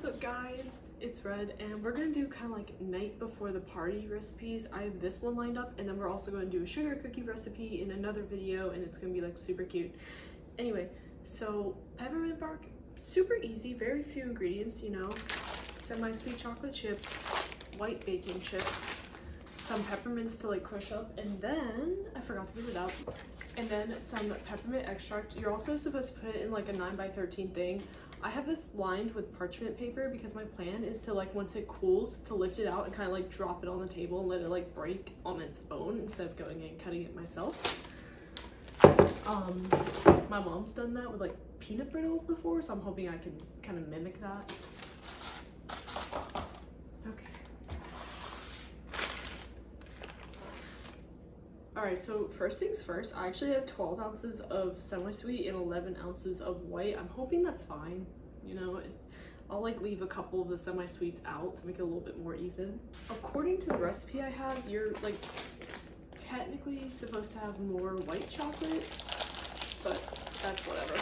What's up guys? It's Red and we're gonna do kind of like night before the party recipes. I have this one lined up and then we're also going to do a sugar cookie recipe in another video and it's gonna be like super cute. Anyway, so peppermint bark, super easy, very few ingredients, you know. Semi-sweet chocolate chips, white baking chips, some peppermints to like crush up, and then I forgot to get it out. And then some peppermint extract. You're also supposed to put it in like a 9x13 thing. I have this lined with parchment paper because my plan is to like once it cools to lift it out and kind of like drop it on the table and let it like break on its own instead of going and cutting it myself. My mom's done that with like peanut brittle before, so I'm hoping I can kind of mimic that. Alright, so first things first, I actually have 12 ounces of semi-sweet and 11 ounces of white. I'm hoping that's fine, you know. I'll like leave a couple of the semi-sweets out to make it a little bit more even. According to the recipe I have, you're like technically supposed to have more white chocolate, but that's whatever.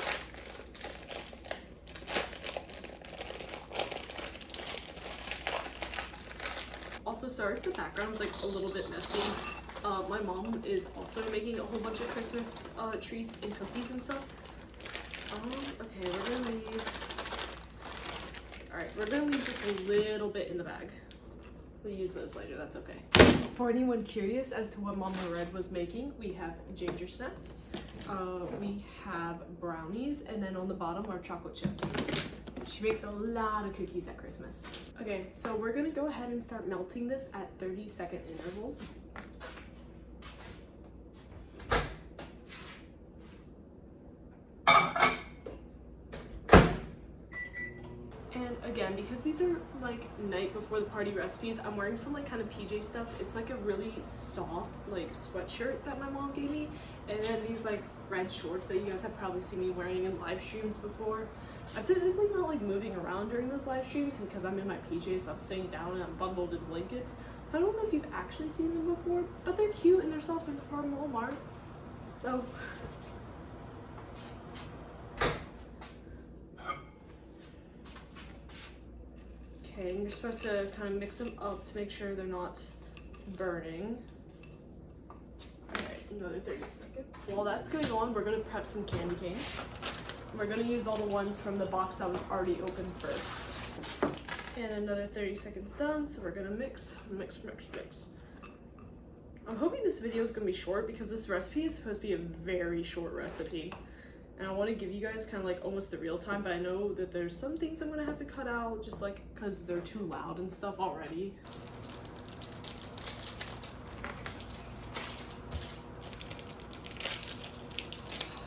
Also, sorry if the background's like a little bit messy. My mom is also making a whole bunch of Christmas treats and cookies and stuff. Okay, we're gonna leave. Alright, we're gonna leave just a little bit in the bag. We'll use those later, that's okay. For anyone curious as to what Mama Red was making, we have ginger snaps, we have brownies, and then on the bottom are chocolate chip. She makes a lot of cookies at Christmas. Okay, so we're gonna go ahead and start melting this at 30-second intervals. And again, because these are like night before the party recipes, I'm wearing some like kind of PJ stuff. It's like a really soft like sweatshirt that my mom gave me, and then these like red shorts that you guys have probably seen me wearing in live streams before. I'm typically not like moving around during those live streams because I'm in my PJs, so I'm sitting down and I'm bundled in blankets. So I don't know if you've actually seen them before, but they're cute and they're soft and from Walmart. So okay, and you're supposed to kind of mix them up to make sure they're not burning. Alright, another 30 seconds. While that's going on, we're gonna prep some candy canes. We're gonna use all the ones from the box that was already open first. And another 30 seconds done, so we're gonna mix. I'm hoping this video is gonna be short because this recipe is supposed to be a very short recipe. And I want to give you guys kind of like almost the real time, but I know that there's some things I'm gonna have to cut out just like because they're too loud and stuff already.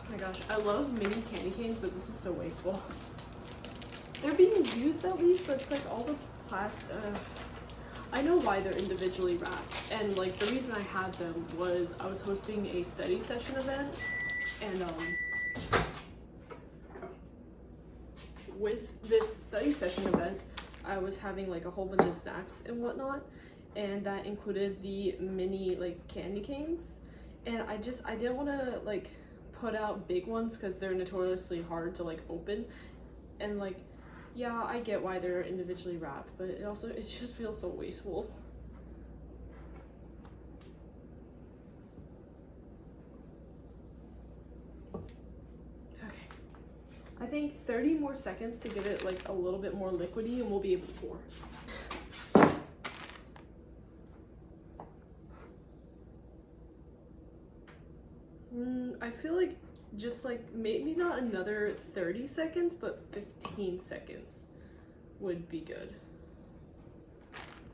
Oh my gosh, I love mini candy canes, but this is so wasteful. They're being used at least, but it's like all the plastic. I know why they're individually wrapped, and like the reason I had them was I was hosting a study session event, and with this study session event, I was having like a whole bunch of snacks and whatnot, and that included the mini like candy canes, and I didn't want to like put out big ones because they're notoriously hard to like open, and like yeah, I get why they're individually wrapped, but it just feels so wasteful. I think 30 more seconds to get it like a little bit more liquidy and we'll be able to pour. I feel like just like maybe not another 30 seconds, but 15 seconds would be good.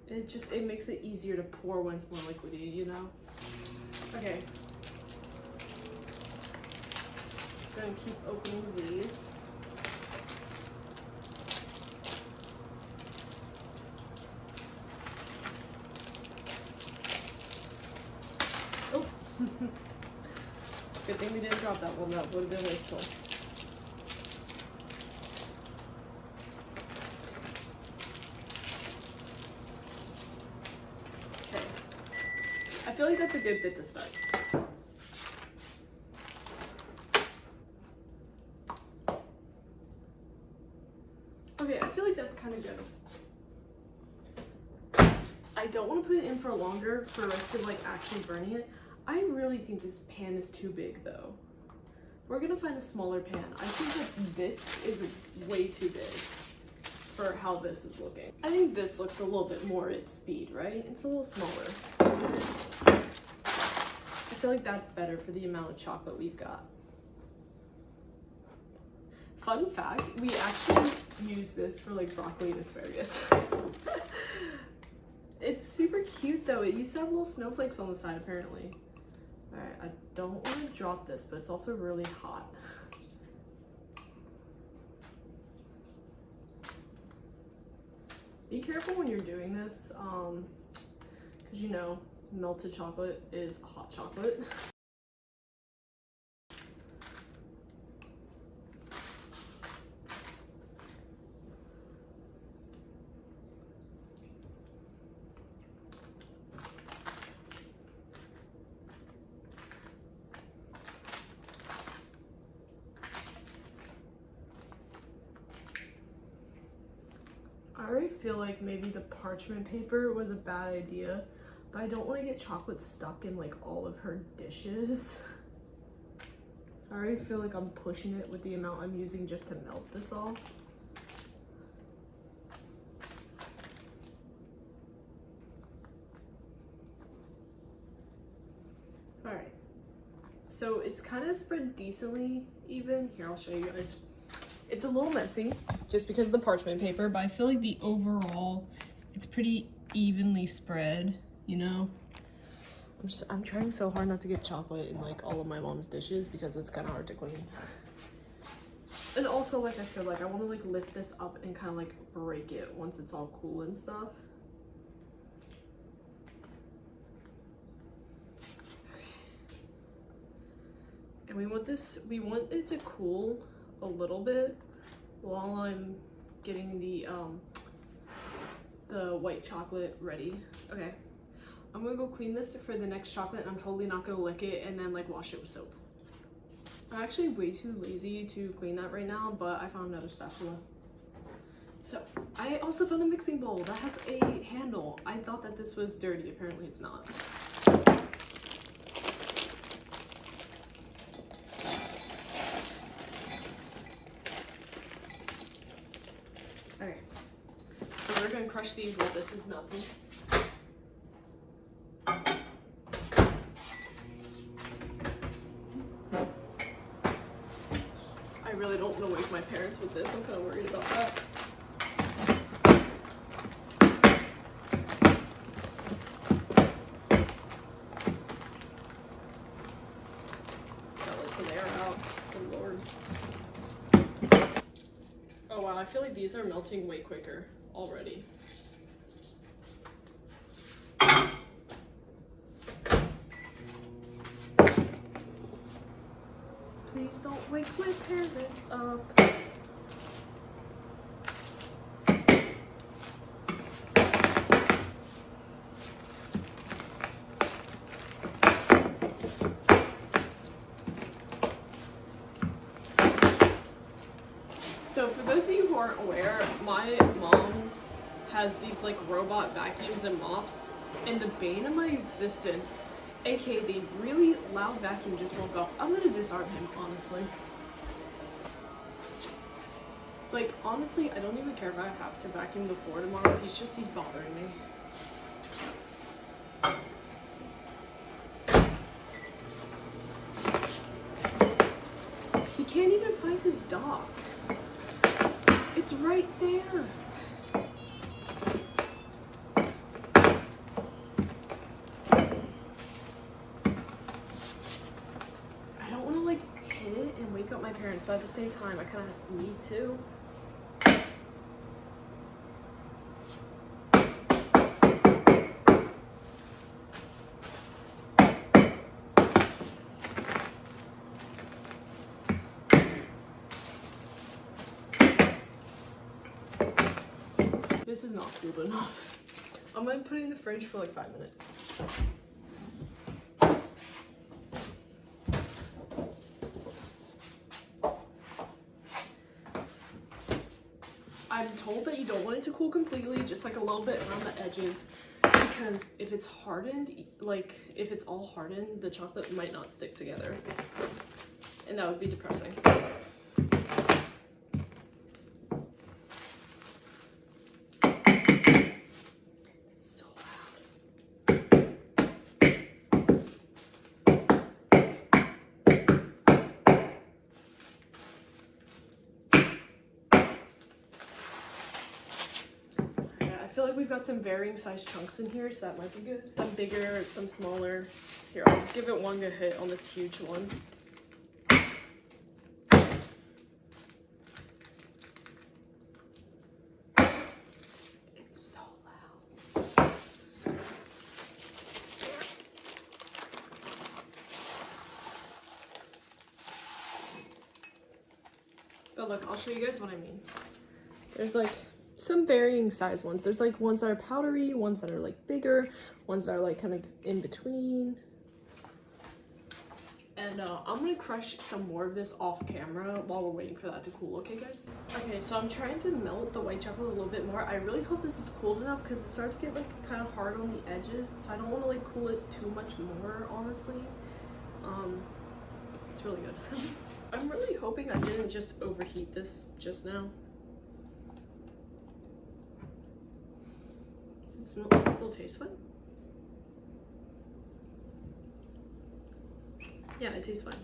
It makes it easier to pour when it's more liquidy, you know? Okay. Gonna keep opening these. Oh, good thing we didn't drop that one. That would have been wasteful. Okay, I feel like that's a good bit to start. Okay, I feel like that's kind of good. I don't want to put it in for longer for risk of like actually burning it. I really think this pan is too big though. We're gonna find a smaller pan. I think that this is way too big for how this is looking. I think this looks a little bit more at speed, right? It's a little smaller. I feel like that's better for the amount of chocolate we've got. Fun fact, we actually use this for like broccoli and asparagus. It's super cute though. It used to have little snowflakes on the side apparently. Alright, I don't want to drop this, but it's also really hot. Be careful when you're doing this, because you know, melted chocolate is hot chocolate. I already feel like maybe the parchment paper was a bad idea, but I don't want to get chocolate stuck in like all of her dishes. I already feel like I'm pushing it with the amount I'm using just to melt this all. Alright, so it's kind of spread decently even. Here, I'll show you guys. It's a little messy just because of the parchment paper, but I feel like the overall, it's pretty evenly spread, you know? I'm trying so hard not to get chocolate in like all of my mom's dishes because it's kind of hard to clean. And also, like I said, like I want to like lift this up and kind of like break it once it's all cool and stuff. And we want it to cool a little bit while I'm getting the white chocolate ready. Okay, I'm gonna go clean this for the next chocolate, and I'm totally not gonna lick it and then like wash it with soap. I'm actually way too lazy to clean that right now, but I found another spatula. So I also found a mixing bowl that has a handle. I thought that this was dirty, apparently it's not. Okay, so we're gonna crush these while this is melting. I really don't want to wake my parents with this. I'm kind of worried about that. Gotta let some air out. Good Lord. Oh wow, I feel like these are melting way quicker already. Please don't wake my parents up. So for those of you who aren't aware, my mom has these like robot vacuums and mops, and the bane of my existence, aka the really loud vacuum, just won't go. I'm gonna disarm him, honestly. Like, honestly, I don't even care if I have to vacuum the floor tomorrow. He's bothering me. He can't even find his dock. It's right there. I don't want to like hit it and wake up my parents, but at the same time, I kind of need to. This is not cool enough. I'm gonna put it in the fridge for like 5 minutes. I'm told that you don't want it to cool completely, just like a little bit around the edges, because if it's hardened, like if it's all hardened, the chocolate might not stick together, and that would be depressing. It's so loud. I feel like we've got some varying size chunks in here, so that might be good. Some bigger, some smaller. Here, I'll give it one good hit on this huge one. It's so loud. But look, I'll show you guys what I mean. There's like some varying size ones. There's like ones that are powdery, ones that are like bigger, ones that are like kind of in between. And I'm gonna crush some more of this off camera while we're waiting for that to cool, okay guys? Okay, so I'm trying to melt the white chocolate a little bit more. I really hope this is cooled enough because it started to get like kind of hard on the edges, so I don't want to like cool it too much more, honestly. It's really good. I'm really hoping I didn't just overheat this just now. Does it still taste fine? Yeah, it tastes fine.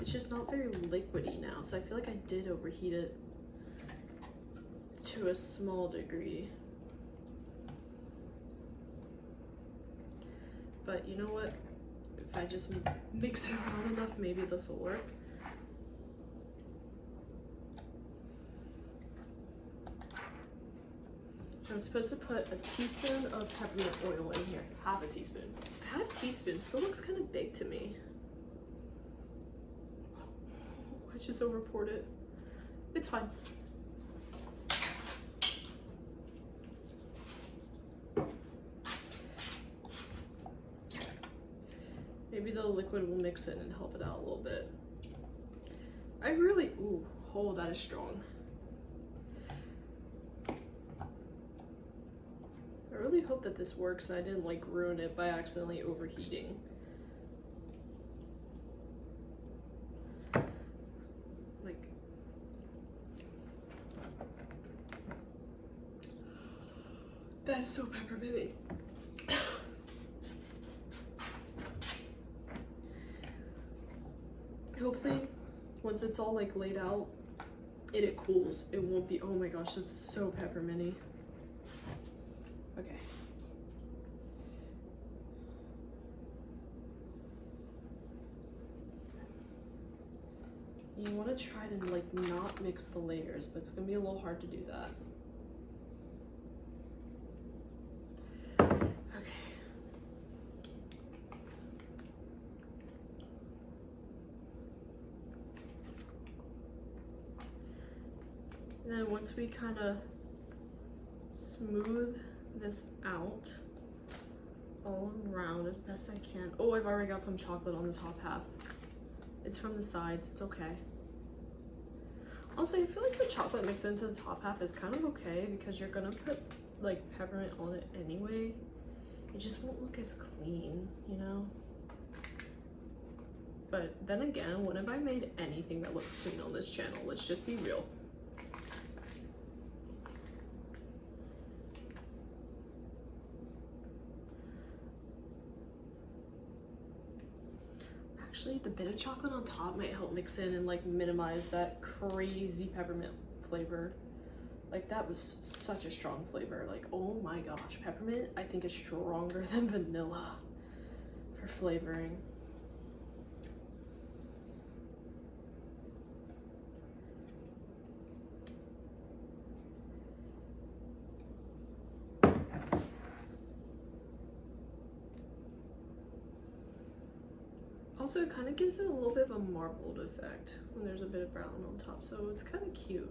It's just not very liquidy now, so I feel like I did overheat it to a small degree. But you know what? If I just mix it around enough, maybe this will work. I'm supposed to put a teaspoon of peppermint oil in here. Half a teaspoon. Half teaspoon still looks kind of big to me. I just overpoured it. It's fine. Maybe the liquid will mix in and help it out a little bit. I really, ooh, oh, that is strong. I really hope that this works and I didn't like ruin it by accidentally overheating. Like, that is so pepperminty. Hopefully, once it's all like laid out and it cools, it won't be, oh my gosh, that's so pepperminty. Okay. You want to try to like not mix the layers, but it's gonna be a little hard to do that. Okay. And then once we kind of smooth this out all around as best I can. Oh, I've already got some chocolate on the top half. It's from the sides, it's okay. Also, I feel like the chocolate mixed into the top half is kind of okay because you're gonna put like peppermint on it anyway. It just won't look as clean, you know? But then again, when have I made anything that looks clean on this channel? Let's just be real. Actually, the bit of chocolate on top might help mix in and like minimize that crazy peppermint flavor. Like that was such a strong flavor. Like, oh my gosh, peppermint I think is stronger than vanilla for flavoring. Also, it kind of gives it a little bit of a marbled effect when there's a bit of brown on top, so it's kind of cute.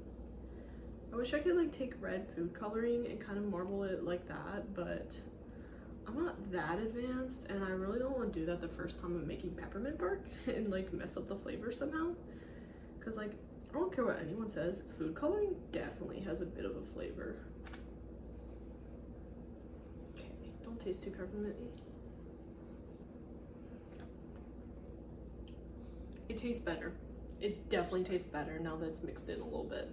I wish I could like take red food coloring and kind of marble it like that, but I'm not that advanced and I really don't want to do that the first time I'm making peppermint bark and like mess up the flavor somehow. Because like I don't care what anyone says, food coloring definitely has a bit of a flavor. Okay, don't taste too pepperminty. It tastes better. It definitely tastes better now that it's mixed in a little bit.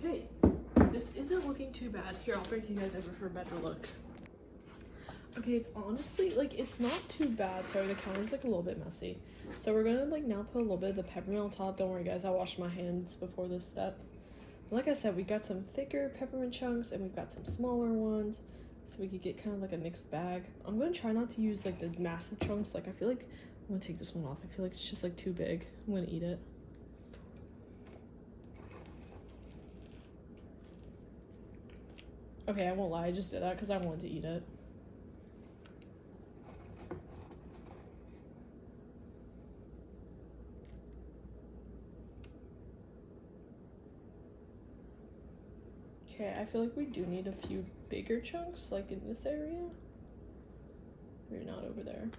Okay, this isn't looking too bad. Here, I'll bring you guys over for a better look. Okay, it's honestly, like, it's not too bad. Sorry, the counter's, like, a little bit messy. So we're gonna, like, now put a little bit of the peppermint on top. Don't worry, guys, I washed my hands before this step. Like I said, we got some thicker peppermint chunks, and we've got some smaller ones, so we could get kind of, like, a mixed bag. I'm gonna try not to use, like, the massive chunks. Like, I feel like I'm gonna take this one off. I feel like it's just, like, too big. I'm gonna eat it. Okay, I won't lie, I just did that because I wanted to eat it. Okay, I feel like we do need a few bigger chunks, like in this area. We're not over there.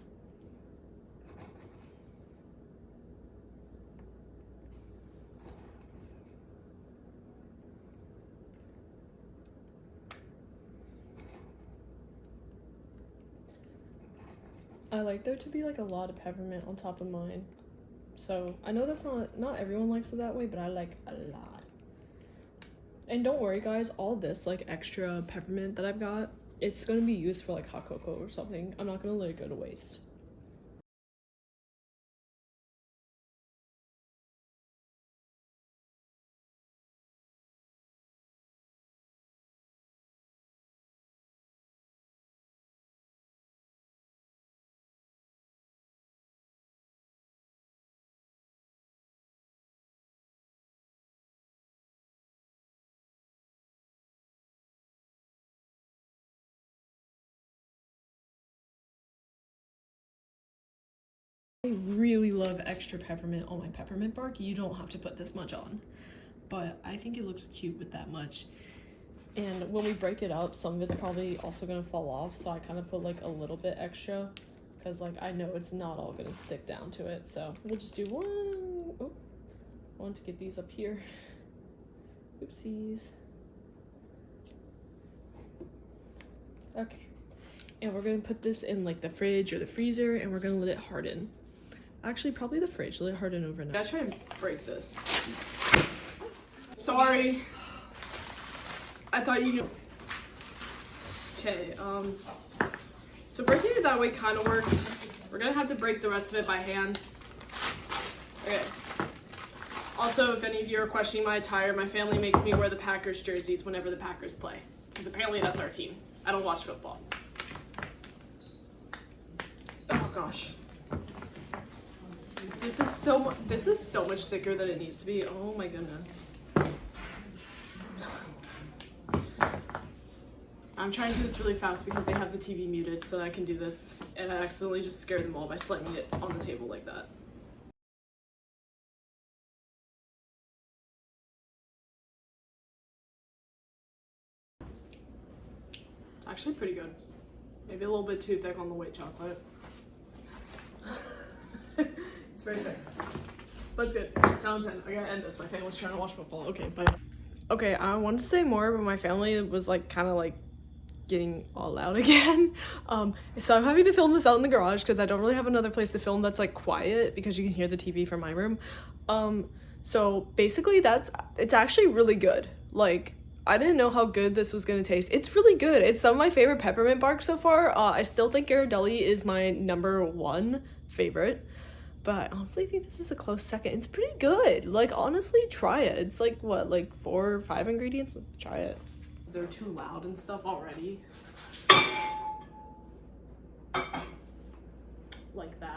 I like there to be like a lot of peppermint on top of mine. So I know that's not everyone likes it that way, but I like a lot. And don't worry guys, all this like extra peppermint that I've got, it's gonna be used for like hot cocoa or something. I'm not gonna let it go to waste. I really love extra peppermint on my peppermint bark. You don't have to put this much on, but I think it looks cute with that much. And when we break it up, some of it's probably also gonna fall off, so I kind of put like a little bit extra because like I know it's not all gonna stick down to it. So we'll just do one. Oh, I want to get these up here. Oopsies. Okay, and we're gonna put this in like the fridge or the freezer, and we're gonna let it harden. Actually, probably the fridge. Let it harden overnight. I gotta try and break this. Sorry. I thought you knew. Okay, so breaking it that way kind of worked. We're gonna have to break the rest of it by hand. Okay. Also, if any of you are questioning my attire, my family makes me wear the Packers jerseys whenever the Packers play. Because apparently that's our team. I don't watch football. Oh gosh. This is so much thicker than it needs to be. Oh my goodness. I'm trying to do this really fast because they have the TV muted so that I can do this, and I accidentally just scared them all by slamming it on the table like that. It's actually pretty good. Maybe a little bit too thick on the white chocolate. It's very thick. But it's good. 10 out of 10. I gotta end this. My family's trying to watch football. Okay, bye. Okay, I wanted to say more, but my family was like kind of like getting all loud again. So I'm having to film this out in the garage because I don't really have another place to film that's like quiet because you can hear the TV from my room. So basically it's actually really good. Like, I didn't know how good this was gonna taste. It's really good. It's some of my favorite peppermint bark so far. I still think Ghirardelli is my #1 favorite, but I honestly think this is a close second. It's pretty good. Like, honestly, try it. It's like, what, like 4 or 5 ingredients? Try it. They're too loud and stuff already. Like that.